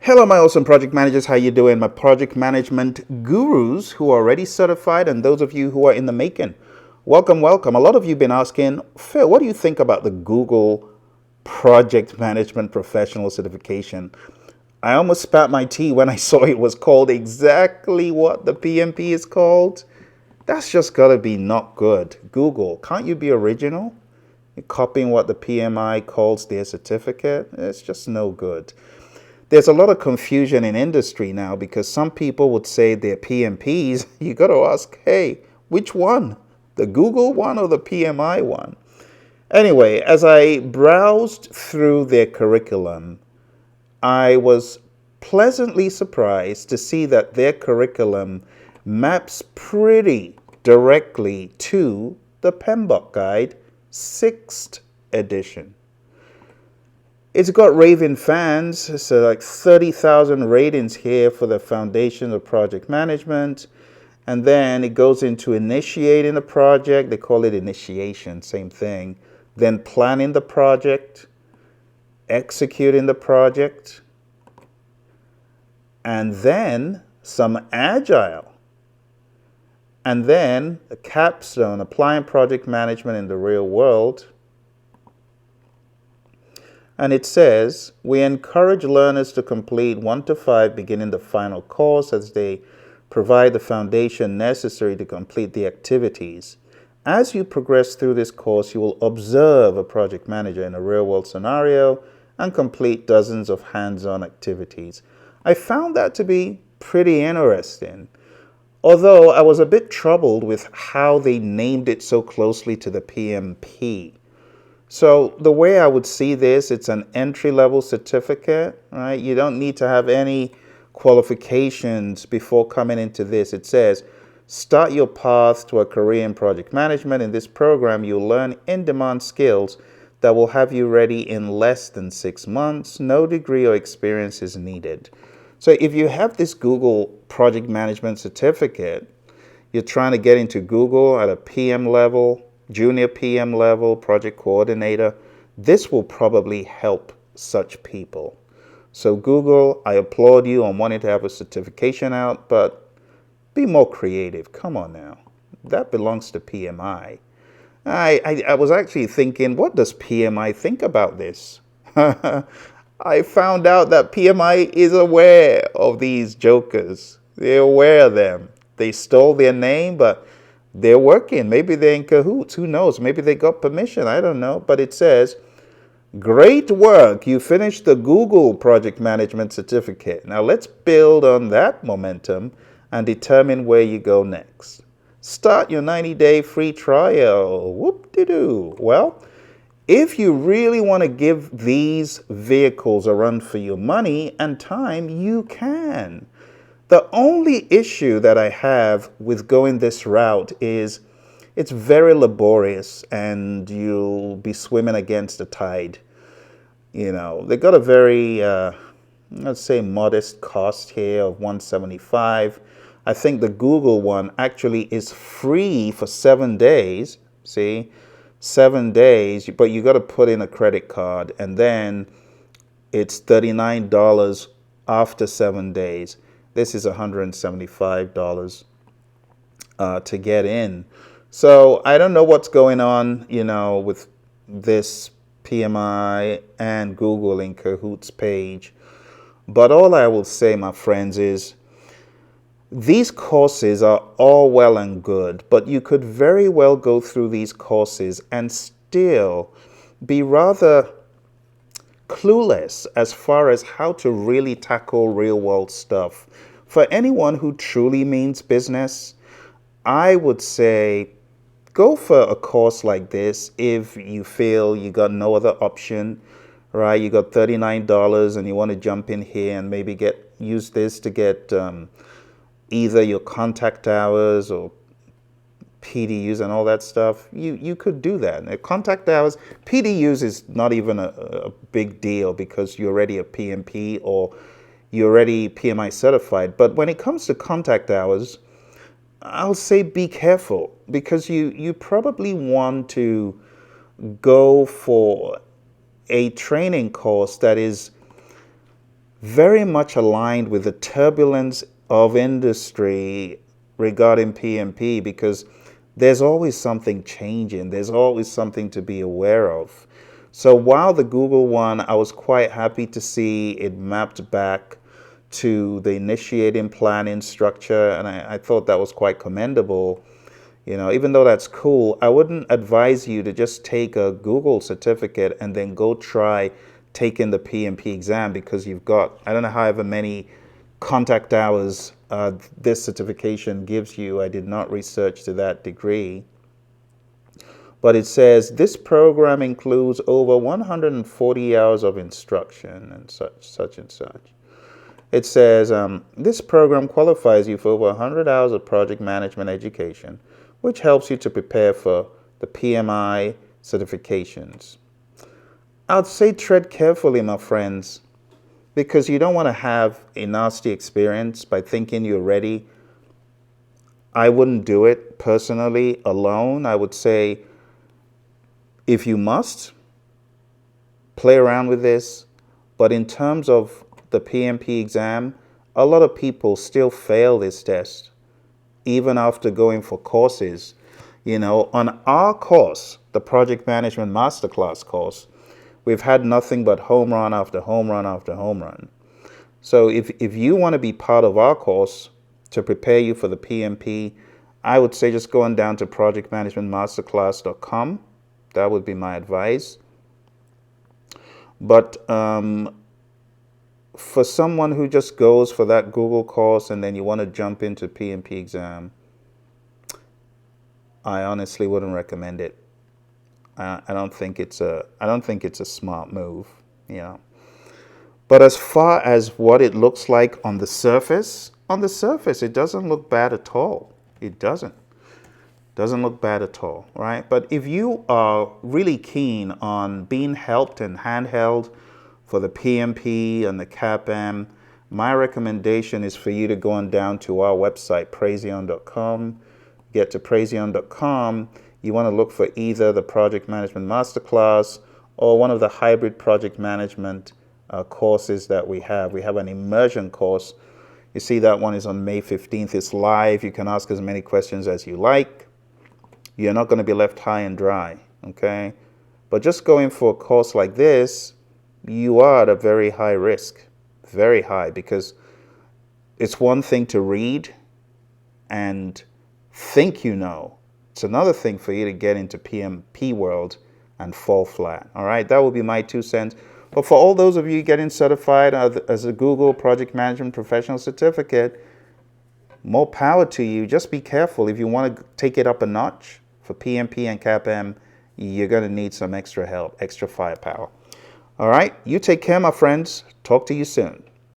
Hello, my awesome project managers. How you doing? My project management gurus who are already certified and those of you who are in the making. Welcome, welcome. A lot of you have been asking, Phil, what do you think about the Google Project Management Professional Certification? I almost spat my tea when I saw it was called exactly what the PMP is called. That's just got to be not good. Google, can't you be original? You're copying what the PMI calls their certificate. It's just no good. There's a lot of confusion in industry now because some people would say they're PMPs. You got to ask, hey, which one? The Google one or the PMI one? Anyway, as I browsed through their curriculum, I was pleasantly surprised to see that their curriculum maps pretty directly to the PMBOK Guide 6th edition. It's got raving fans, so like 30,000 ratings here for the foundation of project management. And then it goes into initiating the project. They call it initiation, same thing. Then planning the project, executing the project, and then some Agile. And then a capstone, applying project management in the real world. And it says, we encourage learners to complete 1 to 5 beginning the final course as they provide the foundation necessary to complete the activities. As you progress through this course, you will observe a project manager in a real-world scenario and complete dozens of hands-on activities. I found that to be pretty interesting, although I was a bit troubled with how they named it so closely to the PMP. So the way I would see this, it's an entry-level certificate, right? You don't need to have any qualifications before coming into this. It says, start your path to a career in project management. In this program, you'll learn in-demand skills that will have you ready in less than 6 months. No degree or experience is needed. So if you have this Google Project Management certificate, you're trying to get into Google at a PM level, junior PM level, project coordinator, this will probably help such people. So Google, I applaud you on wanting to have a certification out, but be more creative. Come on now. That belongs to PMI. I was actually thinking, what does PMI think about this? I found out that PMI is aware of these jokers. They're aware of them. They stole their name, but they're working. Maybe they're in cahoots. Who knows? Maybe they got permission. I don't know. But it says, great work. You finished the Google Project Management Certificate. Now let's build on that momentum and determine where you go next. Start your 90-day free trial. Whoop-de-doo. Well, if you really want to give these vehicles a run for your money and time, you can. The only issue that I have with going this route is it's very laborious and you'll be swimming against the tide. You know, they got a very, let's say, modest cost here of $175. I think the Google one actually is free for 7 days. See, 7 days, but you got to put in a credit card and then it's $39 after 7 days. This is $175 to get in. So I don't know what's going on, you know, with this PMI and Google in cahoots page. But all I will say, my friends, is these courses are all well and good, but you could very well go through these courses and still be rather clueless as far as how to really tackle real world stuff. For anyone who truly means business, I would say go for a course like this if you feel you got no other option, right? You got $39 and you want to jump in here and maybe use this to get either your contact hours or PDUs and all that stuff. You could do that. Contact hours, PDUs is not even a big deal because you're already a PMP or you're already PMI certified. But when it comes to contact hours, I'll say be careful because you probably want to go for a training course that is very much aligned with the turbulence of industry regarding PMP, because there's always something changing. There's always something to be aware of. So while the Google one, I was quite happy to see it mapped back to the initiating planning structure, and I thought that was quite commendable. Even though that's cool, I wouldn't advise you to just take a Google certificate and then go try taking the PMP exam, because you've got, I don't know, however many contact hours this certification gives you. I did not research to that degree. But it says this program includes over 140 hours of instruction and such and such. It says this program qualifies you for over 100 hours of project management education, which helps you to prepare for the PMI certifications. I'd say tread carefully, my friends, because you don't want to have a nasty experience by thinking you're ready. I wouldn't do it personally alone. I would say, if you must, play around with this. But in terms of the PMP exam, a lot of people still fail this test, even after going for courses. On our course, the Project Management Masterclass course, we've had nothing but home run after home run after home run. So if you want to be part of our course to prepare you for the PMP, I would say just going down to projectmanagementmasterclass.com. That would be my advice. But for someone who just goes for that Google course and then you want to jump into PMP exam, I honestly wouldn't recommend it. I don't think it's a smart move, But as far as what it looks like on the surface, it doesn't look bad at all. It doesn't look bad at all, right? But if you are really keen on being helped and handheld for the PMP and the CAPM, my recommendation is for you to go on down to our website, Praizion.com. Get to Praizion.com. You want to look for either the Project Management Masterclass or one of the hybrid project management courses that we have. We have an immersion course. You see that one is on May 15th. It's live. You can ask as many questions as you like. You're not going to be left high and dry, okay? But just going for a course like this, you are at a very high risk, very high, because it's one thing to read and think you know. It's another thing for you to get into PMP world and fall flat, all right? That would be my 2 cents. But for all those of you getting certified as a Google Project Management Professional Certificate, more power to you. Just be careful. If you want to take it up a notch for PMP and CAPM, you're going to need some extra help, extra firepower. All right, you take care, my friends. Talk to you soon.